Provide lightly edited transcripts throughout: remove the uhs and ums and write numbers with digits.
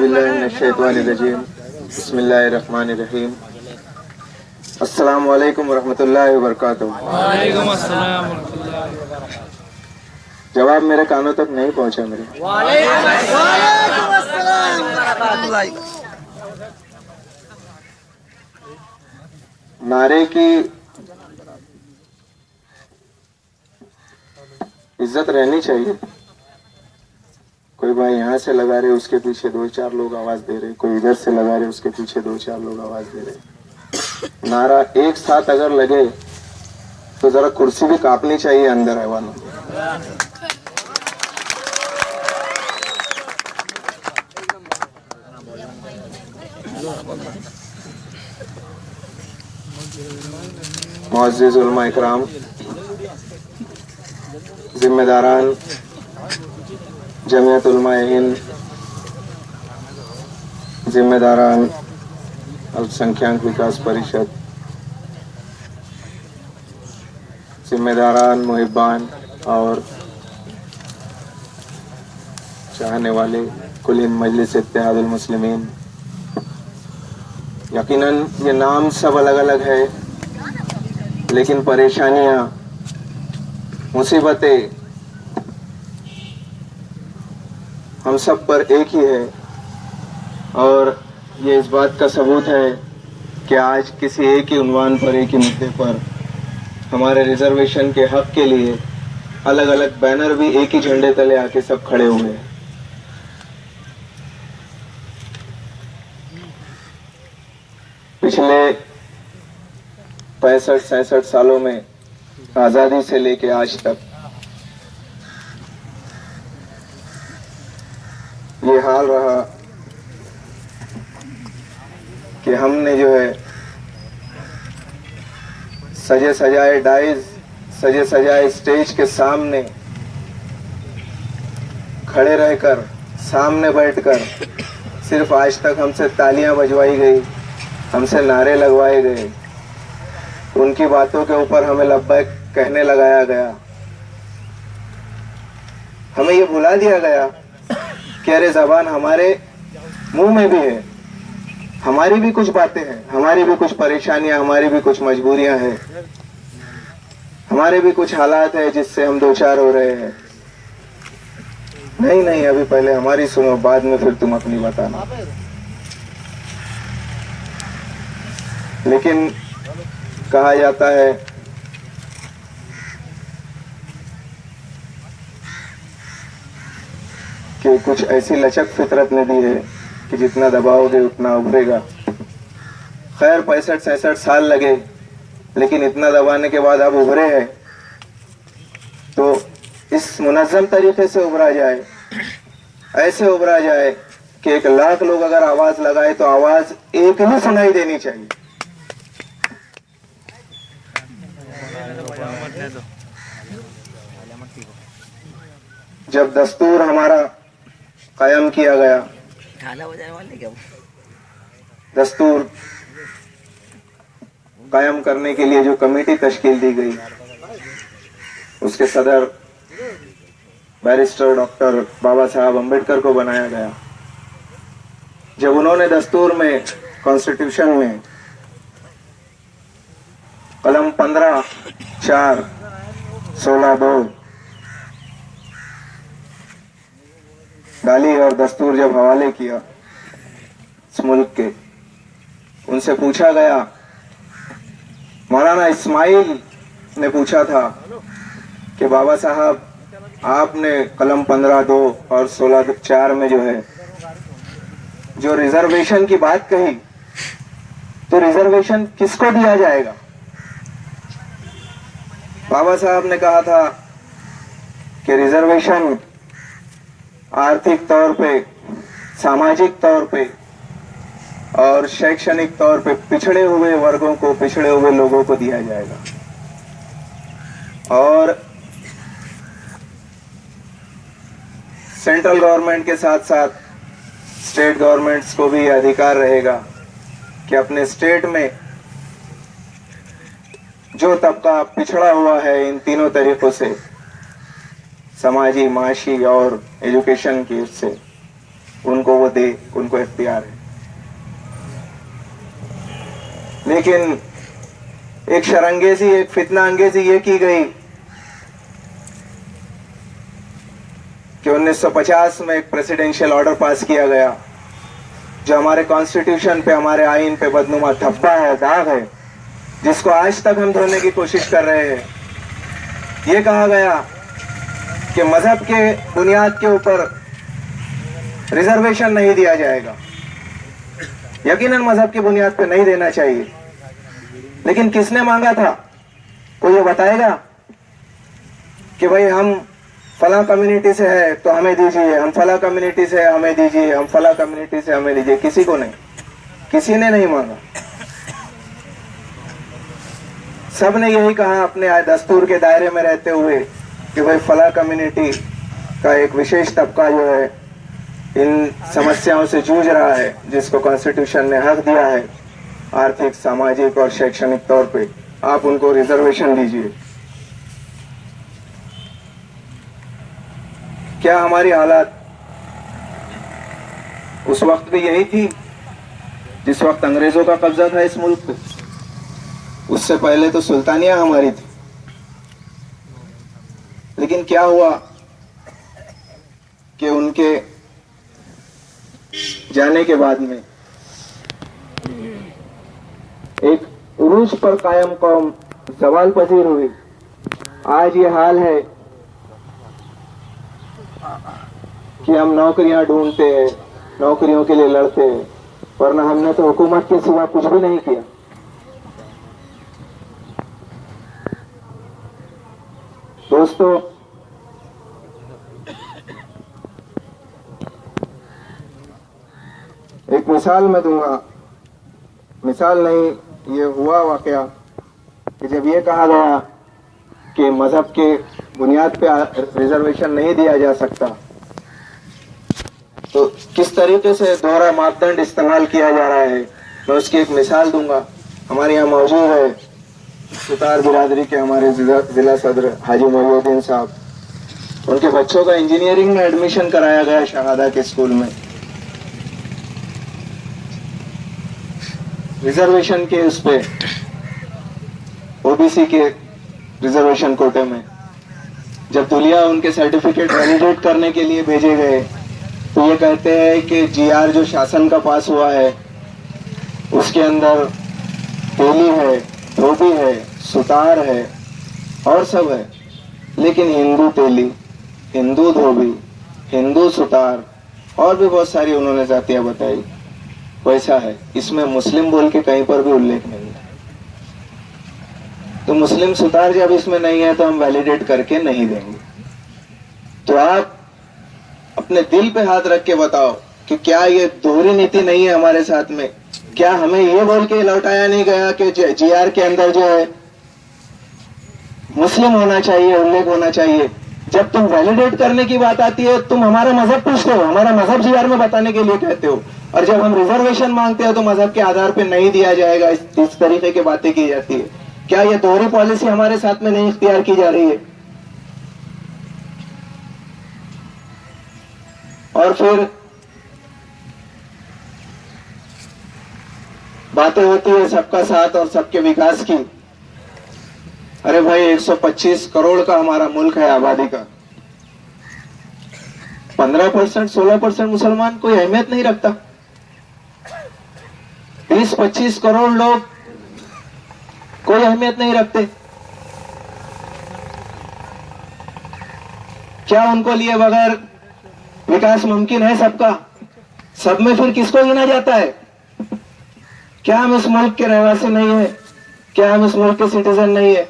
औज़ुबिल्लाहिमिनश्शैतानिर्रजीम बिस्मिल्लाहिर्रहमानिर्रहीम। अस्सलामु अलैकुम वरहमतुल्लाहि वबरकातुहू। वालेकुम अस्सलाम वरहमतुल्लाहि वबरकातुहू। जवाब मेरे कानों तक नहीं पहुंचा मेरे। वालेकुम अस्सलाम वरहमतुल्लाहि। नारे की इज्जत रहनी चाहिए। कोई भाई यहाँ से लगा रहे, उसके पीछे दो चार लोग आवाज दे रहे, कोई इधर से लगा रहे, उसके पीछे दो चार लोग आवाज दे रहे। नारा एक साथ अगर लगे तो जरा कुर्सी भी कांपनी चाहिए अंदर है वालों। मुअज़्ज़िज़ उलमा इकराम, जिम्मेदारान जमीयत उलमा हिंद, जिम्मेदारान अल्पसंख्यक विकास परिषद, जिम्मेदारान मुहिब्बान और चाहने वाले कुल हिंद मजलिस इत्तेहादुल मुस्लिमीन। यकीनन ये नाम सब अलग अलग है, लेकिन परेशानियां, मुसीबतें हम सब पर एक ही है। और ये इस बात का सबूत है कि आज किसी एक ही उन्वान पर, एक ही मुद्दे पर हमारे रिजर्वेशन के हक के लिए अलग अलग बैनर भी एक ही झंडे तले आके सब खड़े हुए हैं। पिछले 65-66 सालों में आजादी से लेके आज तक ये हाल रहा कि हमने जो है सजे सजाए डाइज, सजे सजाए स्टेज के सामने खड़े रहकर, सामने बैठकर सिर्फ आज तक हमसे तालियां बजवाई गई, हमसे नारे लगवाए गए, उनकी बातों के ऊपर हमें लब्बैक कहने लगाया गया। हमें ये भुला दिया गया कि अरे जबान हमारे मुंह में भी है, हमारी भी कुछ बातें हैं, हमारी भी कुछ परेशानियां, हमारी भी कुछ मजबूरियां हैं, हमारे भी कुछ हालात है जिससे हम दो चार हो रहे हैं। नहीं नहीं, अभी पहले हमारी सुनो, बाद में फिर तुम अपनी बताना। लेकिन कहा जाता है कि कुछ ऐसी लचक फितरत ने दी है कि जितना दबाओगे उतना उभरेगा। खैर 65-66 साल लगे, लेकिन इतना दबाने के बाद अब उभरे हैं, तो इस मुनज़्ज़म तरीके से उभरा जाए, ऐसे उभरा जाए कि 1 लाख लोग अगर आवाज लगाए तो आवाज एक ही सुनाई देनी चाहिए। जब दस्तूर हमारा कायम किया गया, दस्तूर कायम करने के लिए जो कमेटी तश्कील दी गई, उसके सदर बैरिस्टर डॉक्टर बाबा साहब अम्बेडकर को बनाया गया। जब उन्होंने दस्तूर में, कॉन्स्टिट्यूशन में कलम 15/4/16/2 डाली और दस्तूर जब हवाले किया इस मुल्क के, उनसे पूछा गया, मौलाना इस्माइल ने पूछा था कि बाबा साहब आपने कलम 15/2 और 16/4 में जो है जो रिजर्वेशन की बात कही, तो रिजर्वेशन किसको दिया जाएगा? बाबा साहब ने कहा था कि रिजर्वेशन आर्थिक तौर पे, सामाजिक तौर पे और शैक्षणिक तौर पे पिछड़े हुए वर्गों को, पिछड़े हुए लोगों को दिया जाएगा। और सेंट्रल गवर्नमेंट के साथ साथ स्टेट गवर्नमेंट्स को भी अधिकार रहेगा कि अपने स्टेट में जो तबका पिछड़ा हुआ है इन तीनों तरीकों से, समाजी, माशी और एजुकेशन की, उससे उनको वो दे, उनको इख्तियार है। लेकिन एक शरंगेजी, एक फितना अंगेजी ये की गई कि 1950 में एक प्रेसिडेंशियल ऑर्डर पास किया गया जो हमारे कॉन्स्टिट्यूशन पे, हमारे आईन पे बदनुमा धब्बा है, दाग है, जिसको आज तक हम धोने की कोशिश कर रहे हैं। ये कहा गया कि मजहब के बुनियाद के ऊपर रिजर्वेशन नहीं दिया जाएगा। यकीनन मजहब की बुनियाद पे नहीं देना चाहिए, लेकिन किसने मांगा था? कोई ये बताएगा कि भाई हम फला कम्युनिटी से है तो हमें दीजिए, हम फला कम्युनिटी से हमें दीजिए, हम फला कम्युनिटी से हमें दीजिए? किसी को नहीं, किसी ने नहीं मांगा। सब ने यही कहा अपने दस्तूर के दायरे में रहते हुए कि भाई फला कम्युनिटी का एक विशेष तबका जो है इन समस्याओं से जूझ रहा है, जिसको कॉन्स्टिट्यूशन ने हक दिया है आर्थिक, सामाजिक और शैक्षणिक तौर पे, आप उनको रिजर्वेशन दीजिए। क्या हमारी हालात उस वक्त भी यही थी जिस वक्त अंग्रेजों का कब्जा था इस मुल्क पे? उससे पहले तो सुल्तानिया हमारी थी। लेकिन क्या हुआ कि उनके जाने के बाद में एक उरूज पर कायम कौम ज़वाल पजीर हुई। आज ये हाल है कि हम नौकरियां ढूंढते हैं, नौकरियों के लिए लड़ते हैं, वरना हमने तो हुकूमत के सिवा कुछ भी नहीं किया। दोस्तों, एक मिसाल मैं दूंगा, मिसाल नहीं, ये हुआ वाकया कि जब ये कहा गया कि मजहब के बुनियाद पे रिजर्वेशन नहीं दिया जा सकता, तो किस तरीके से दोहरा मापदंड इस्तेमाल किया जा रहा है, मैं उसकी एक मिसाल दूंगा। हमारे यहाँ मौजूद है सुतार बिरादरी के हमारे जिला सदर हाजी मोहिउद्दीन साहब। उनके बच्चों का इंजीनियरिंग में एडमिशन कराया गया शहादा के स्कूल में। रिजर्वेशन के उस पे, ओबीसी के रिजर्वेशन कोटे में, जब दुलिया उनके सर्टिफिकेट वैलिडेट करने के लिए भेजे गए तो ये कहते हैं कि जीआर जो शासन का पास हुआ है उसके अंदर तेली है, धोबी है, सुतार है और सब है, लेकिन हिंदू तेली, हिंदू धोबी, हिंदू सुतार और भी बहुत सारी उन्होंने जातियां बताई, वैसा है। इसमें मुस्लिम बोल के कहीं पर भी उल्लेख नहीं है। तो मुस्लिम सुतार जब इसमें नहीं है तो हम वैलिडेट करके नहीं देंगे। तो आप अपने दिल पे हाथ रख के बताओ कि क्या ये दोहरी नीति नहीं है हमारे साथ में? क्या हमें ये बोल के लौटाया नहीं गया कि जीआर के अंदर जो है मुस्लिम होना चाहिए, उल्लेख होना चाहिए? जब तुम वैलिडेट करने की बात आती है तुम हमारा मजहब पूछते हो, हमारा मजहब जीआर में बताने के लिए कहते हो, और जब हम रिजर्वेशन मांगते हैं तो मजहब के आधार पे नहीं दिया जाएगा, इस तरीके की बातें की जाती है। क्या ये दोहरी पॉलिसी हमारे साथ में नहीं इख्तियार की जा रही है? और फिर बातें होती है सबका साथ और सबके विकास की। अरे भाई 125 करोड़ का हमारा मुल्क है आबादी का, 15% 16% मुसलमान कोई अहमियत नहीं रखता। 20-25 करोड़ लोग कोई अहमियत नहीं रखते। क्या उनको लिए बगैर विकास मुमकिन है सबका? सब में फिर किसको गिना जाता है? क्या हम इस मुल्क के रहवासी नहीं है? क्या हम इस मुल्क के सिटीजन नहीं है?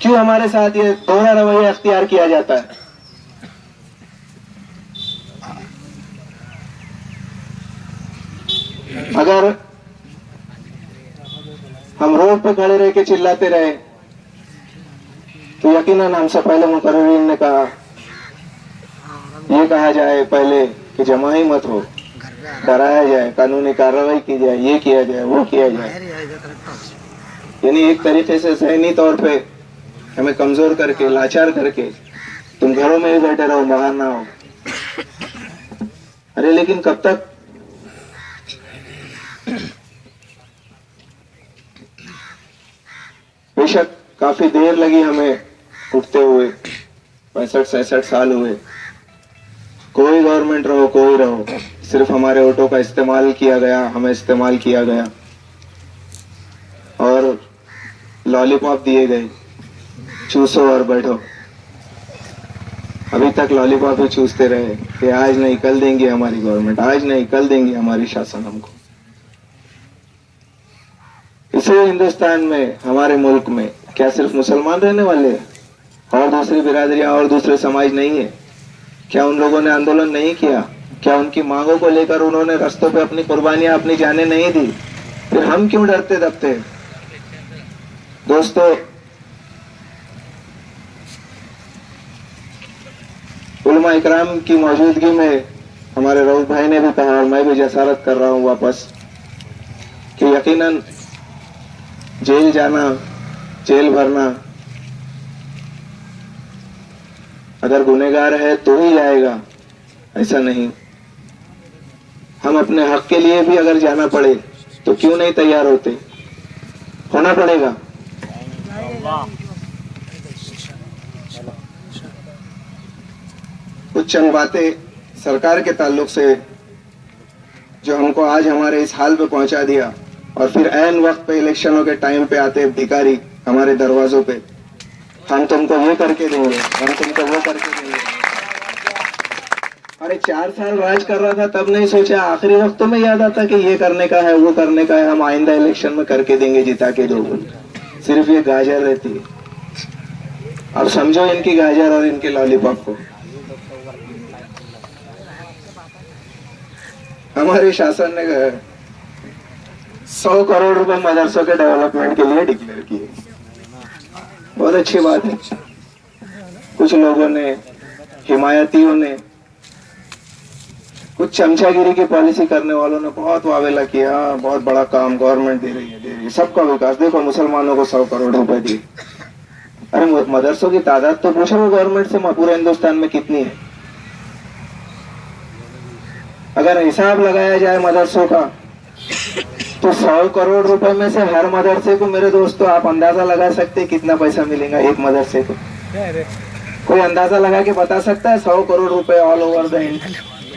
क्यों हमारे साथ ये दोहरा रवैया अख्तियार किया जाता है? अगर हम रोड पे खड़े रह के चिल्लाते रहे तो यकीनन हमसे पहले मुकर्रिरीन ने कहा, ये कहा जाए पहले कि जमाई मत हो, डराया जाए, कानूनी कार्रवाई की जाए, ये किया जाए, वो किया जाए। यानी एक तरीके से ज़हनी तौर पे हमें कमजोर करके, लाचार करके तुम घरों में ही बैठे रहो, बाहर ना हो। अरे लेकिन कब तक? बेशक काफी देर लगी हमें उठते हुए, 65-66 साल हुए। कोई गवर्नमेंट रहो, कोई रहो, सिर्फ हमारे वोटों का इस्तेमाल किया गया, हमें इस्तेमाल किया गया और लॉलीपॉप दिए गए, चूसो और बैठो। अभी तक लॉलीपॉप ही चूसते रहे कि आज नहीं कल देंगी हमारी गवर्नमेंट, आज नहीं कल देंगी हमारी शासन हमको। इसी हिंदुस्तान में, हमारे मुल्क में क्या सिर्फ मुसलमान रहने वाले हैं और दूसरी बिरादरियां और दूसरे समाज नहीं है? क्या उन लोगों ने आंदोलन नहीं किया? क्या उनकी मांगों को लेकर उन्होंने रास्तों पे अपनी कुर्बानियां, अपनी जानें नहीं दी? फिर हम क्यों डरते दबते? दोस्तों, उलमा इकराम की मौजूदगी में हमारे रऊफ भाई ने भी कहा और मैं भी जसारत कर रहा हूं वापस कि यकीनन जेल जाना, जेल भरना, अगर गुनहगार है तो ही जाएगा, ऐसा नहीं। हम अपने हक के लिए भी अगर जाना पड़े तो क्यों नहीं तैयार होते? होना पड़ेगा। कुछ चंद बातें सरकार के ताल्लुक से जो हमको आज हमारे इस हाल पे पहुंचा दिया और फिर ऐन वक्त पे, इलेक्शनों के टाइम पे आते भिखारी हमारे दरवाजों पे, हम तुमको ये करके देंगे, हम तुमको वो करके देंगे। अरे 4 साल राज कर रहा था तब नहीं सोचा? आखिरी वक्तों में याद आता कि ये करने का है, वो करने का है, हम आइंदा इलेक्शन में करके देंगे, जिता के दो। सिर्फ ये गाजर रहती है। अब समझो इनकी गाजर और इनके लॉलीपॉप को। हमारे शासन ने 100 करोड़ रुपए मदरसों के डेवलपमेंट के लिए डिक्लेयर किए। बहुत अच्छी बात है। कुछ लोगों ने, हिमायतियों ने, कुछ चमचागिरी की पॉलिसी करने वालों ने बहुत वावेला किया, बहुत बड़ा काम गवर्नमेंट दे रही है, सबका विकास। देखो मुसलमानों को 100 करोड़ रुपए दिए। अरे मदरसों की तादाद तो पूछो वो गवर्नमेंट से पूरे हिंदुस्तान में कितनी है? अगर हिसाब लगाया जाए मदरसों का तो 100 करोड़ रुपए में से हर मदरसे को, मेरे दोस्तों, आप अंदाजा लगा सकते हैं कितना पैसा मिलेगा एक मदरसे को? कोई अंदाजा लगा के बता सकता है? 100 करोड़ रुपए ऑल ओवर द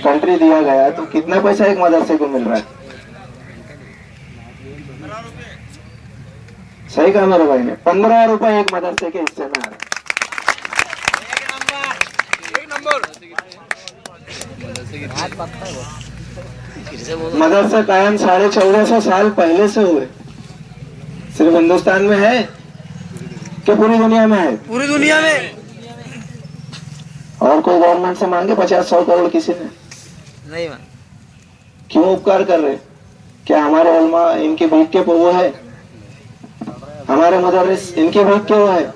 कंट्री दिया गया तो कितना पैसा एक मदरसे को मिल रहा है? सही कहा मेरे भाई ने, 15 रुपए एक मदरसे के हिस्से में आ रहा है। मदरसा कायम 1450 साल पहले से हुए। सिर्फ हिंदुस्तान में है कि पूरी दुनिया में है? पूरी दुनिया में। और कोई गवर्नमेंट से मांगे 50-100 करोड़ किसी ने? नहीं मांग। क्यों उपकार कर रहे? क्या हमारे उलमा इनकी भीख के वो है? हमारे मदरस इनकी भीख के वो है?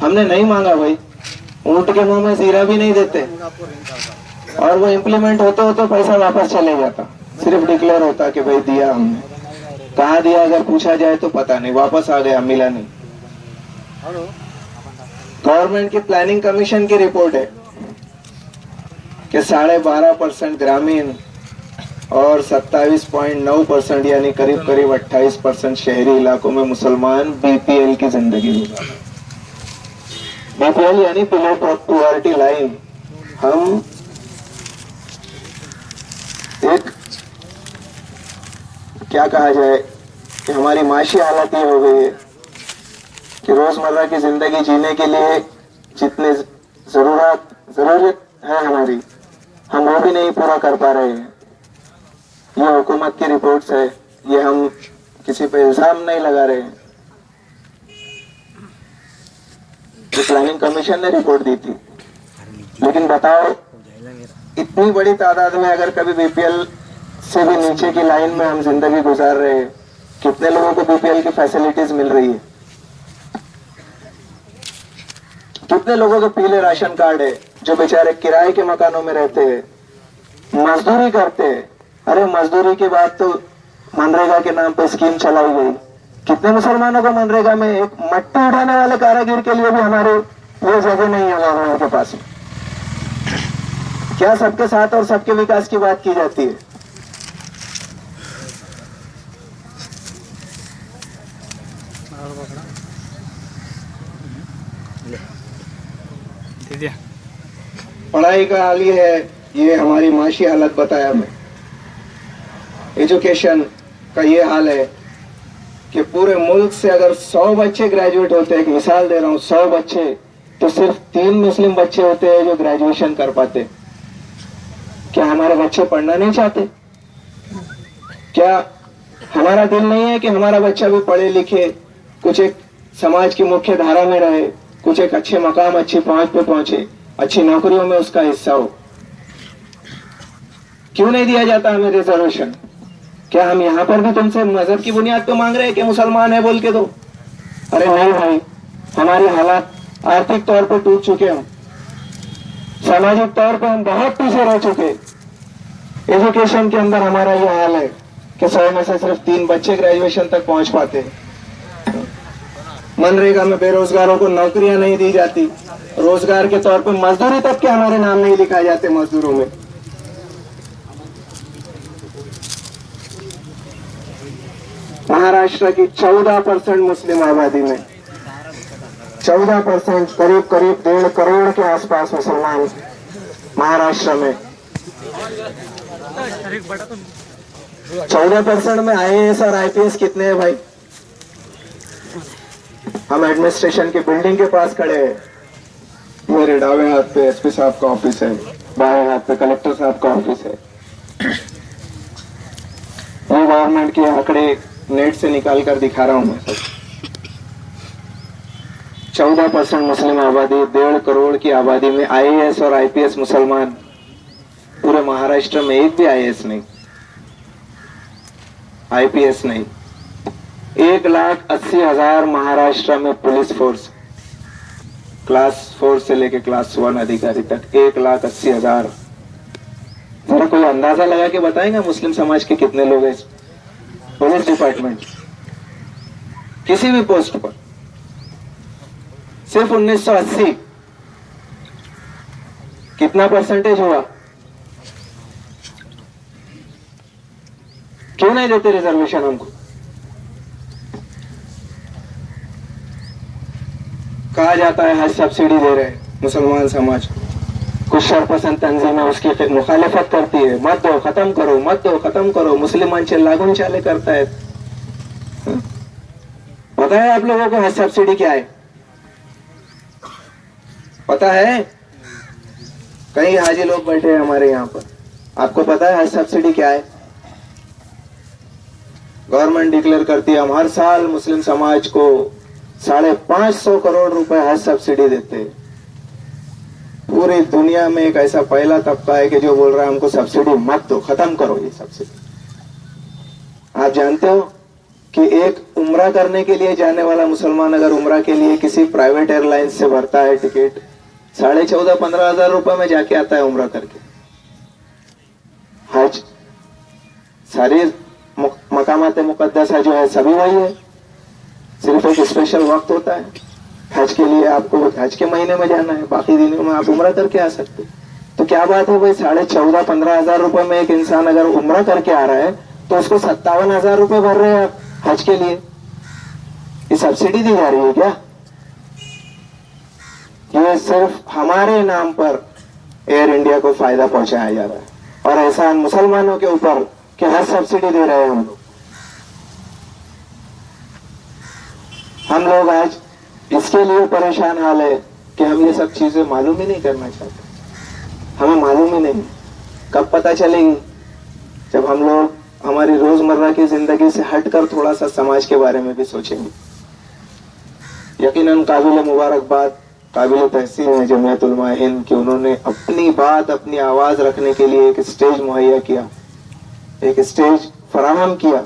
हमने नहीं मांगा भाई। ऊंट के मुंह में जीरा भी नहीं देते और वो इम्प्लीमेंट होते होते पैसा वापस चले जाता। सिर्फ डिक्लेयर होता कि भाई दिया हमने। कहाँ दिया अगर पूछा जाए तो पता नहीं, वापस आ गया, मिला नहीं। गवर्नमेंट की प्लानिंग कमीशन की रिपोर्ट है कि 12.5% ग्रामीण और 27.9% यानी करीब करीब 28% शहरी इलाकों में मुसलमान बीपीएल की जिंदगी गुजार। बीपीएल यानी बिलो पॉवर्टी लाइन। हम एक, क्या कहा जाए कि हमारी माशी हालत ये हो गई है कि रोजमर्रा की जिंदगी जीने के लिए जितनी जरूरत है हमारी, हम वो भी नहीं पूरा कर पा रहे हैं। ये हुकूमत की रिपोर्ट्स है, ये हम किसी पे इल्जाम नहीं लगा रहे हैं। जो प्लानिंग कमीशन ने रिपोर्ट दी थी। लेकिन बताओ, इतनी बड़ी तादाद में अगर कभी बीपीएल से भी नीचे की लाइन में हम जिंदगी गुजार रहे हैं, कितने लोगों को बीपीएल की फैसिलिटीज मिल रही है? कितने लोगों के पीले राशन कार्ड है जो बेचारे किराए के मकानों में रहते हैं, मजदूरी करते हैं? अरे मजदूरी के बाद तो मनरेगा के नाम पे स्कीम चलाई गई। कितने मुसलमानों को मनरेगा में, एक मट्टी उठाने वाले कारागिर के लिए भी हमारे वो जगह नहीं है गवर्नमेंट के पास। क्या सबके साथ और सबके विकास की बात की जाती है? पढ़ाई का हाल ये है, ये हमारी माशी हालत बताया मैं। एजुकेशन का ये हाल है कि पूरे मुल्क से अगर 100 बच्चे ग्रेजुएट होते हैं, एक मिसाल दे रहा हूँ, 100 बच्चे, तो सिर्फ 3 मुस्लिम बच्चे होते हैं जो ग्रेजुएशन कर पाते। क्या हमारे बच्चे पढ़ना नहीं चाहते? क्या हमारा दिल नहीं है कि हमारा बच्चा भी पढ़े लिखे, कुछ एक समाज की मुख्य धारा में रहे, कुछ एक अच्छे मकाम, अच्छी पहुंच पे पहुंचे, अच्छी नौकरियों में उसका हिस्सा हो? क्यों नहीं दिया जाता हमें रिजर्वेशन? क्या हम यहाँ पर भी तुमसे मजहब की बुनियाद पे मांग रहे हैं कि मुसलमान है बोल के दो? अरे नहीं भाई, हमारी हालात आर्थिक तौर पर टूट चुके हैं, सामाजिक तौर पर हम बहुत पीछे रह चुके। एजुकेशन के अंदर हमारा ये हाल है कि 100 में से सिर्फ 3 बच्चे ग्रेजुएशन तक पहुंच पाते हैं। मनरेगा में बेरोजगारों को नौकरियां नहीं दी जाती, रोजगार के तौर पर मजदूरी तक के हमारे नाम नहीं लिखाए जाते मजदूरों में। महाराष्ट्र की 14% मुस्लिम आबादी में 14%, करीब करीब 1.5 करोड़ के आसपास मुसलमान महाराष्ट्र में। 14% में IAS और IPS कितने हैं भाई? हम एडमिनिस्ट्रेशन की बिल्डिंग के पास खड़े हैं, मेरे दावे हाथ पे SP साहब का ऑफिस है, बाएं हाथ पे कलेक्टर साहब का ऑफिस है। ये गवर्नमेंट के आंकड़े नेट से निकाल कर दिखा रहा हूं मैं सब। 14% मुस्लिम आबादी, 1.5 करोड़ की आबादी में IAS और IPS मुसलमान। पूरे महाराष्ट्र में एक भी IAS नहीं, IPS नहीं। 1,80,000 महाराष्ट्र में पुलिस फोर्स, क्लास 4 से लेके क्लास 1 अधिकारी तक 1,80,000। जरा कोई अंदाजा लगा के बताएंगे मुस्लिम समाज के कितने लोग हैं पुलिस डिपार्टमेंट, किसी भी पोस्ट पर? सिर्फ 1980 कितना परसेंटेज हुआ? क्यों नहीं देते रिजर्वेशन हमको? कहा जाता है हज सब्सिडी दे रहे हैं मुसलमान समाज। कुछ शरपसंद तंजीमें उसकी मुखालिफत करती है, मत दो, खत्म करो, मत दो, खत्म करो। मुसलमान लागू चाले करता है। पता है आप लोगों को हज सब्सिडी क्या है? पता है? कई हाजी लोग बैठे हैं हमारे यहाँ पर, आपको पता है हज सब्सिडी क्या है? गवर्नमेंट डिक्लेयर करती है हम हर साल मुस्लिम समाज को 550 करोड़ रुपए हज सब्सिडी देते हैं। पूरी दुनिया में एक ऐसा पहला तबका है कि जो बोल रहा है हमको सब्सिडी मत दो, खत्म करो ये सब्सिडी। आप जानते हो कि एक उम्रा करने के लिए जाने वाला मुसलमान अगर उम्रा के लिए किसी प्राइवेट एयरलाइन से भरता है टिकट, 14,500-15 हजार रुपए में जाके आता है उम्रा करके। हज सारी मकामात मुकद्दसा जो है सभी वही है, सिर्फ एक स्पेशल वक्त होता है हज के लिए। आपको हज के महीने में जाना है, बाकी दिनों में आप उम्रा करके आ सकते। तो क्या बात है भाई, 14,500-15 हजार रुपए में एक इंसान अगर उम्रा करके आ रहा है तो उसको 57,000 रुपए भर रहे हैं आप हज के लिए। ये सब्सिडी दी जा रही है क्या? ये सिर्फ हमारे नाम पर एयर इंडिया को फायदा पहुंचाया जा रहा है और एहसान मुसलमानों के ऊपर कि हज सब्सिडी दे रहे हैं हम लोग आज इसके लिए परेशान हाल है कि हम ये सब चीजें मालूम ही नहीं करना चाहते। हमें मालूम ही नहीं, कब पता चलेगी? जब हम लोग हमारी रोजमर्रा की जिंदगी से हटकर थोड़ा सा समाज के बारे में भी सोचेंगे। यकीनन काबिल मुबारकबाद, काबिल तहसीन है जमीयत उलमा हिंद कि उन्होंने अपनी बात, अपनी आवाज रखने के लिए एक स्टेज मुहैया किया, एक स्टेज फराहम किया।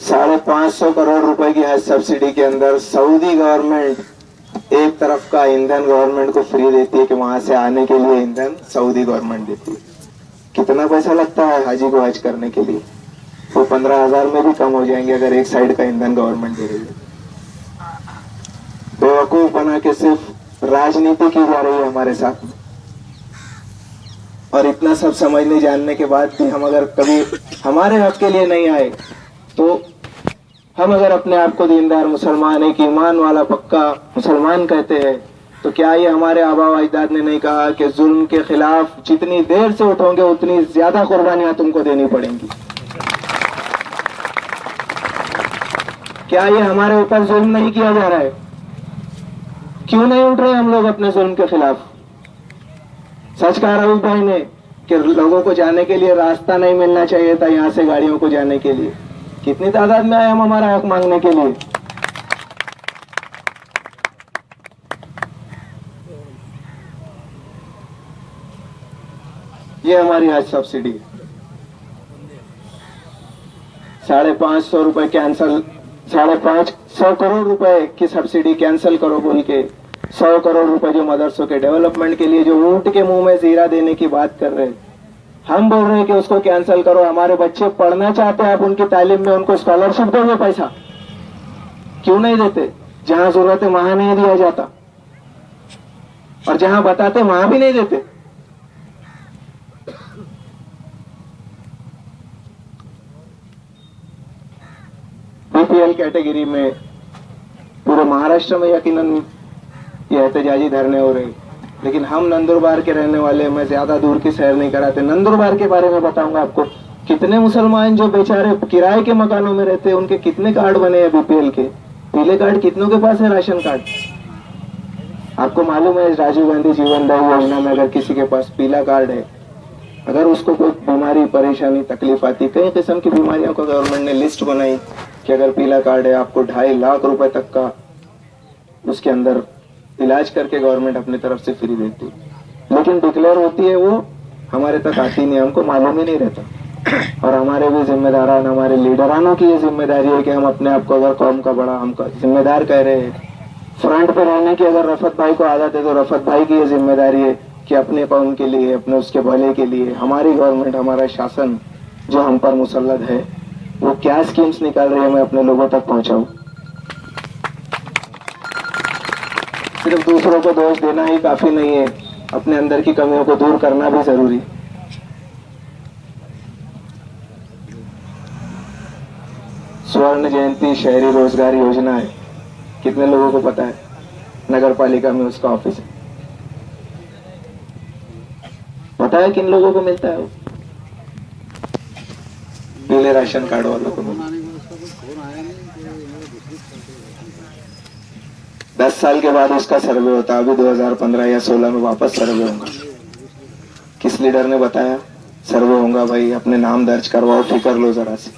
550 करोड़ रुपए की हज सब्सिडी के अंदर सऊदी गवर्नमेंट एक तरफ का ईंधन गवर्नमेंट को फ्री देती है कि वहां से आने के लिए ईंधन सऊदी गवर्नमेंट देती है। कितना पैसा लगता है हाजी को हज करने के लिए? वो 15,000 में भी कम हो जाएंगे अगर एक साइड का ईंधन गवर्नमेंट दे रही है। बेवकूफ बना के सिर्फ राजनीति की जा रही है हमारे साथ में। और इतना सब समझने जानने के बाद भी हम अगर कभी हमारे हक के लिए नहीं आए, तो हम अगर अपने आप को दीनदार मुसलमान, एक ईमान वाला पक्का मुसलमान कहते हैं, तो क्या ये हमारे आबा व अजदाद ने नहीं कहा कि जुल्म के खिलाफ जितनी देर से उठोगे उतनी ज्यादा कुर्बानियां तुमको देनी पड़ेंगी? क्या ये हमारे ऊपर जुल्म नहीं किया जा रहा है? क्यों नहीं उठ रहे हम लोग अपने जुल्म के खिलाफ? सच कहा रऊफ भाई ने कि लोगों को जाने के लिए रास्ता नहीं मिलना चाहिए था, यहाँ से गाड़ियों को जाने के लिए। कितनी तादाद में आए हम हमारा हक मांगने के लिए? ये हमारी हज सब्सिडी 550 रुपए कैंसल, 550 करोड़ रुपए की सब्सिडी कैंसल करो बोल के 100 करोड़ रुपए जो मदरसों के डेवलपमेंट के लिए, जो ऊंट के मुंह में जीरा देने की बात कर रहे हैं, हम बोल रहे हैं कि उसको कैंसिल करो। हमारे बच्चे पढ़ना चाहते हैं, आप उनकी तालीम में उनको स्कॉलरशिप दोगे, पैसा क्यों नहीं देते? जहां जरूरत है वहां नहीं दिया जाता, और जहां बताते वहां भी नहीं देते। बीपीएल कैटेगरी में पूरे महाराष्ट्र में यकीनन ये एहतजाजी धरने हो रहे, लेकिन हम नंदुरबार के रहने वाले, मैं ज्यादा दूर की सैर नहीं कराते। नंदुरबार के बारे में बताऊंगा आपको। कितने मुसलमान जो बेचारे किराए के मकानों में रहते हैं, उनके कितने कार्ड बने हैं बीपीएल के। पीले कार्ड कितनों के पास है? Ration card. आपको मालूम है राजीव गांधी जीवन दायी योजना में अगर किसी के पास पीला कार्ड है, अगर उसको कोई बीमारी, परेशानी, तकलीफ आती, कई किस्म की बीमारियों का गवर्नमेंट ने लिस्ट बनाई कि अगर पीला कार्ड है आपको 2.5 लाख रुपए तक का उसके अंदर इलाज करके गवर्नमेंट अपनी तरफ से फ्री देती है। लेकिन डिक्लेयर होती है वो हमारे तक आती नहीं, हमको मालूम ही नहीं रहता। और हमारे भी जिम्मेदारान, हमारे लीडरानों की ये जिम्मेदारी है कि हम अपने आप को अगर कौम का बड़ा हम जिम्मेदार कह रहे हैं, फ्रंट पे रहने की अगर रफत भाई को आदत है, तो रफत भाई की ये जिम्मेदारी है कि अपने कौम के लिए, अपने उसके भले के लिए हमारी गवर्नमेंट, हमारा शासन जो हम पर मुसल्लत है, वो क्या स्कीम्स निकाल रही है मैं अपने लोगों तक पहुंचाऊं। सिर्फ दूसरों को दोष देना ही काफी नहीं है, अपने अंदर की कमियों को दूर करना भी जरूरी। स्वर्ण जयंती शहरी रोजगार योजना है, कितने लोगों को पता है? नगर पालिका में उसका ऑफिस है, पता है किन लोगों को मिलता है? वो पीले राशन कार्ड वालों को मिलता है। 10 साल के बाद उसका सर्वे होता है। अभी 2015 या 16 में वापस सर्वे होगा। किस लीडर ने बताया सर्वे होगा? भाई अपने नाम दर्ज करवाओ, फिकर लो जरा सी।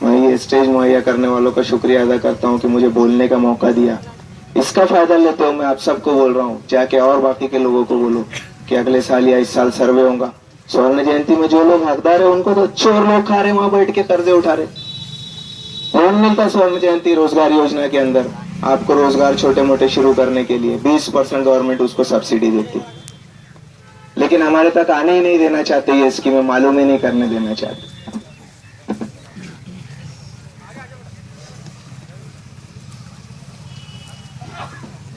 मैं ये स्टेज मुहैया करने वालों का शुक्रिया अदा करता हूँ कि मुझे बोलने का मौका दिया। इसका फायदा लेते हुए मैं आप सबको बोल रहा हूँ, जाके और बाकी के लोगों को बोलो कि अगले साल या इस साल सर्वे होगा। स्वर्ण जयंती में जो लोग हकदार है उनको तो चोर लोग खा रहे, वहां बैठ के कर्जे उठा रहे। लोन मिलता स्वर्ण जयंती रोजगार योजना के अंदर आपको रोजगार छोटे मोटे शुरू करने के लिए 20% गवर्नमेंट उसको सब्सिडी देती, लेकिन हमारे तक आने ही नहीं देना चाहते, ये स्कीमें मालूम ही नहीं करने देना चाहते।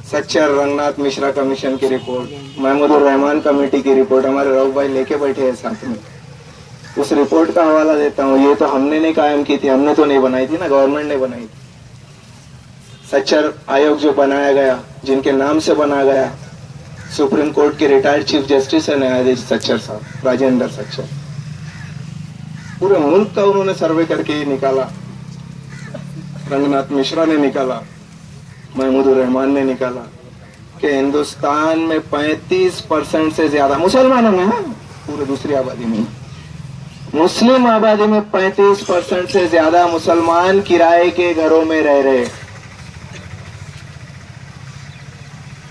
सच्चर रंगनाथ मिश्रा कमीशन की रिपोर्ट, महमूदुर रहमान कमेटी की रिपोर्ट हमारे रऊफ भाई लेके बैठे हैं साथ में। उस रिपोर्ट का हवाला देता हूँ। ये तो हमने नहीं कायम की थी, हमने तो नहीं बनाई थी ना, गवर्नमेंट ने बनाई थी। सच्चर आयोग जो बनाया गया, जिनके नाम से बनाया गया, सुप्रीम कोर्ट के रिटायर्ड चीफ जस्टिस है न्यायाधीश सच्चर साहब, राजेंद्र सच्चर। पूरे मुल्क का उन्होंने सर्वे करके निकाला। रंगनाथ मिश्रा ने निकाला, महमूदुर रहमान ने निकाला कि हिंदुस्तान में 35% से ज्यादा मुसलमानों में है, पूरे दूसरी आबादी में, मुस्लिम आबादी में 35% से ज्यादा मुसलमान किराए के घरों में रह रहे।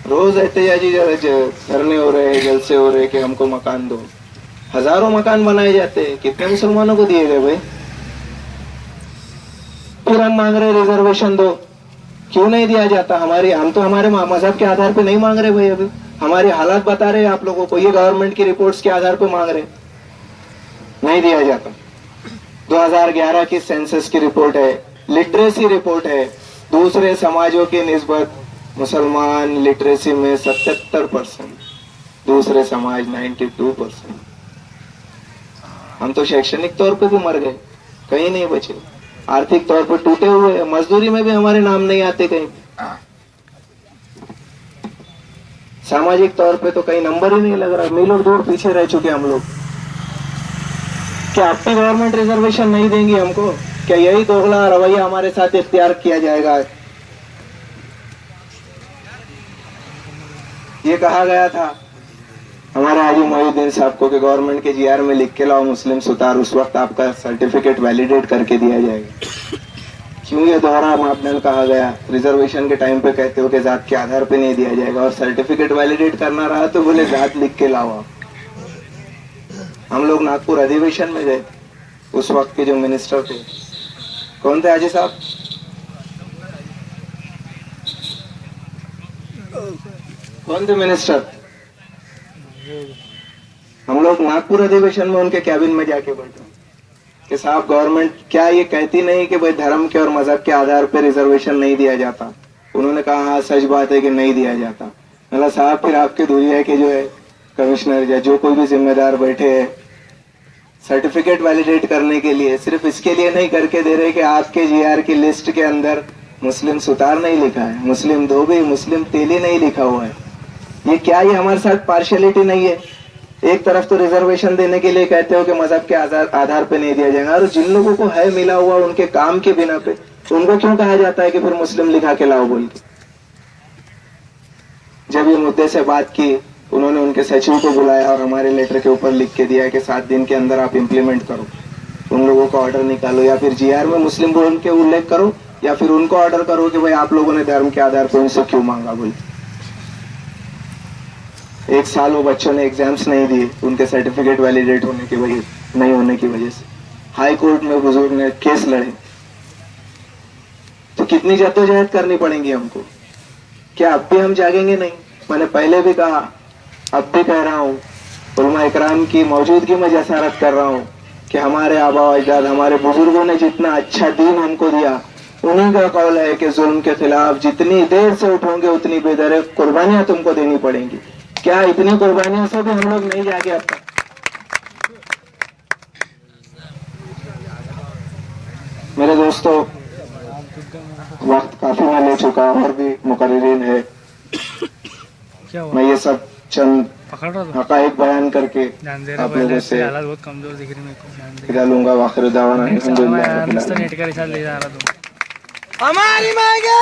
रोज एहतजाजी धरने हो रहे, जलसे हो रहे कि हमको मकान दो। हजारों मकान बनाए जाते हैं, कितने मुसलमानों को दिए गए भाई? फिर हम मांग रहे रिजर्वेशन दो, क्यों नहीं दिया जाता? हम तो हमारे मजहब के आधार पे नहीं मांग रहे भाई, अभी हमारे हालात बता रहे हैं आप लोगों को, ये गवर्नमेंट की रिपोर्ट्स के आधार पे मांग रहे, नहीं दिया जाता। 2011 की सेंसस की रिपोर्ट है, लिटरेसी रिपोर्ट है, दूसरे समाजों की निस्बत मुसलमान लिटरेसी में 77%, दूसरे समाज 92%। हम तो शैक्षणिक तौर पे भी मर गए, कहीं नहीं बचे। आर्थिक तौर पर टूटे हुए हैं, मजदूरी में भी हमारे नाम नहीं आते कहीं। सामाजिक तौर पे तो कहीं नंबर ही नहीं लग रहा, मीलों दूर पीछे रह चुके हम लोग। क्या अब भी गवर्नमेंट रिजर्वेशन नहीं देंगी हमको? क्या यही दोगला रवैया हमारे साथ इख्तियार किया जाएगा? ये कहा गया था हमारे हाजी मोहिउद्दीन साहब को कि गवर्नमेंट के जीआर में लिख के लाओ मुस्लिम सुतार, उस वक्त आपका सर्टिफिकेट वैलिडेट करके दिया जाएगा। क्यों ये दोहरा मापदंड कहा गया? रिजर्वेशन के टाइम पे कहते हो कि जात के आधार पे नहीं दिया जाएगा, और सर्टिफिकेट वैलिडेट करना रहा तो बोले जात लिख के लाओ आप। हम लोग नागपुर अधिवेशन में गए, उस वक्त के जो मिनिस्टर थे, कौन थे हाजी साहब? कौन थे मिनिस्टर? हम लोग नागपुर अधिवेशन में उनके कैबिन में जाके बैठे कि साहब गवर्नमेंट क्या ये कहती नहीं कि भाई धर्म के और मजहब के आधार पर रिजर्वेशन नहीं दिया जाता? उन्होंने कहा हाँ सच बात है कि नहीं दिया जाता। मतलब साहब फिर आपकी दूरी है कि जो है कमिश्नर या जो कोई भी जिम्मेदार बैठे हैं सर्टिफिकेट वैलिडेट करने के लिए, सिर्फ इसके लिए नहीं करके दे रहे कि आपके जीआर की लिस्ट के अंदर मुस्लिम सुतार नहीं लिखा है, मुस्लिम धोबी, मुस्लिम तेली नहीं लिखा हुआ है। ये क्या, ये हमारे साथ पार्शियलिटी नहीं है? एक तरफ तो रिजर्वेशन देने के लिए कहते हो कि मजहब के आधार पे नहीं दिया जाएगा, और जिन लोगों को है मिला हुआ उनके काम के बिना पे उनको क्यों कहा जाता है कि फिर मुस्लिम लिखा के लाओ बोल के? जब ये मुद्दे से बात की, उन्होंने उनके सचिव को बुलाया और हमारे लेटर के ऊपर लिख के दिया कि 7 दिन के अंदर आप इम्प्लीमेंट करो, उन लोगों का ऑर्डर निकालो, या फिर जीआर में मुस्लिम बोल के उल्लेख करो, या फिर उनको ऑर्डर करो कि भाई आप लोगों ने धर्म के आधार पर उनसे क्यों मांगा बोल। 1 साल वो बच्चों ने एग्जाम्स नहीं दिए उनके सर्टिफिकेट वैलिडेट होने की वजह नहीं होने की वजह से। हाई कोर्ट में बुजुर्ग ने केस लड़े। तो कितनी जद्दोजहद करनी पड़ेगी हमको? क्या अब भी हम जागेंगे नहीं? मैंने पहले भी कहा, अब भी कह रहा हूँ, उलमा इकराम की मौजूदगी में जसारत कर रहा हूँ कि हमारे आबा अजदाद, हमारे बुजुर्गों ने जितना अच्छा दीन हमको दिया, उन्हीं का कौल है कि जुल्म के खिलाफ जितनी देर से उठोगे उतनी बेदर कुर्बानियां तुमको देनी पड़ेंगी। क्या इतनी कुर्बानियों से भी हम लोग नहीं जागे अब तक? मेरे दोस्तों, वक्त काफी मैं ले चुका और भी मुकर्रिरीन है। मैं ये सब चंद हक़ाइक़ बयान करके आप लोगों से बहुत कमजोर दिख रही मेरे को। विदा लूंगा। वाखिर दावाना अल्हम्दुलिल्लाह। नेट का रिचार्ज ले जा रहा था। हमारी मांगे